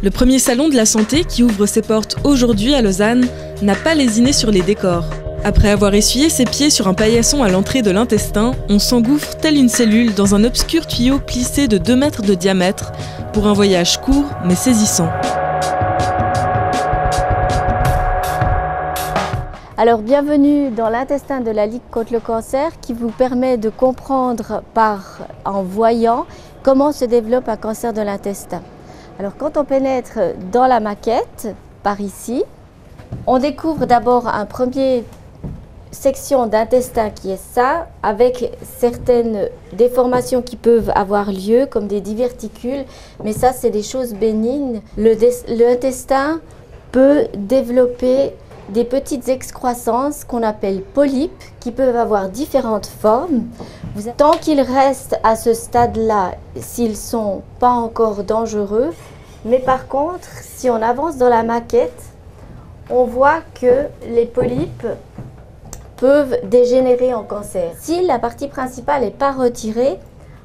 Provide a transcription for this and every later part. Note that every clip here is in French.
Le premier salon de la santé qui ouvre ses portes aujourd'hui à Lausanne n'a pas lésiné sur les décors. Après avoir essuyé ses pieds sur un paillasson à l'entrée de l'intestin, on s'engouffre telle une cellule dans un obscur tuyau plissé de 2 mètres de diamètre pour un voyage court mais saisissant. Alors bienvenue dans l'intestin de la Ligue contre le cancer qui vous permet de comprendre en voyant comment se développe un cancer de l'intestin. Alors quand on pénètre dans la maquette, par ici, on découvre d'abord un premier section d'intestin qui est ça, avec certaines déformations qui peuvent avoir lieu, comme des diverticules, mais ça c'est des choses bénignes. L'intestin peut développer des petites excroissances qu'on appelle polypes, qui peuvent avoir différentes formes. Tant qu'ils restent à ce stade-là, s'ils ne sont pas encore dangereux, mais par contre, si on avance dans la maquette, on voit que les polypes peuvent dégénérer en cancer. Si la partie principale n'est pas retirée,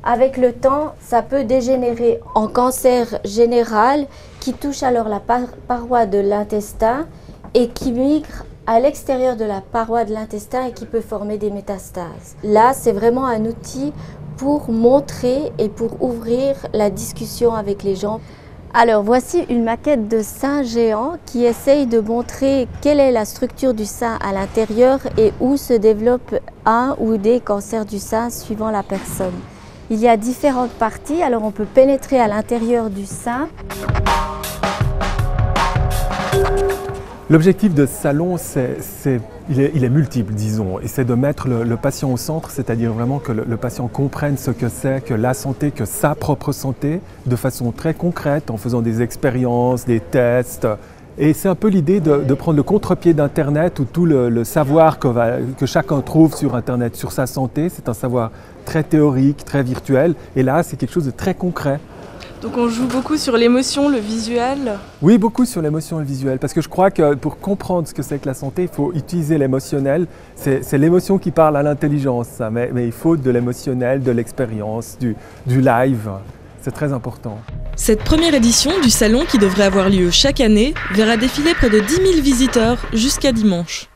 avec le temps, ça peut dégénérer en cancer général qui touche alors la paroi de l'intestin et qui migre à l'extérieur de la paroi de l'intestin et qui peut former des métastases. Là, c'est vraiment un outil pour montrer et pour ouvrir la discussion avec les gens. Alors voici une maquette de sein géant qui essaye de montrer quelle est la structure du sein à l'intérieur et où se développe un ou des cancers du sein suivant la personne. Il y a différentes parties, alors on peut pénétrer à l'intérieur du sein. L'objectif de ce salon, il est multiple, disons, et c'est de mettre le patient au centre, c'est-à-dire vraiment que le patient comprenne ce que c'est que la santé, que sa propre santé, de façon très concrète, en faisant des expériences, des tests. Et c'est un peu l'idée de prendre le contre-pied d'Internet, où tout le savoir que chacun trouve sur Internet sur sa santé, c'est un savoir très théorique, très virtuel, et là, c'est quelque chose de très concret. Donc on joue beaucoup sur l'émotion, le visuel. Oui, beaucoup sur l'émotion et le visuel, parce que je crois que pour comprendre ce que c'est que la santé, il faut utiliser l'émotionnel. C'est l'émotion qui parle à l'intelligence, mais il faut de l'émotionnel, de l'expérience, du live. C'est très important. Cette première édition du salon, qui devrait avoir lieu chaque année, verra défiler près de 10 000 visiteurs jusqu'à dimanche.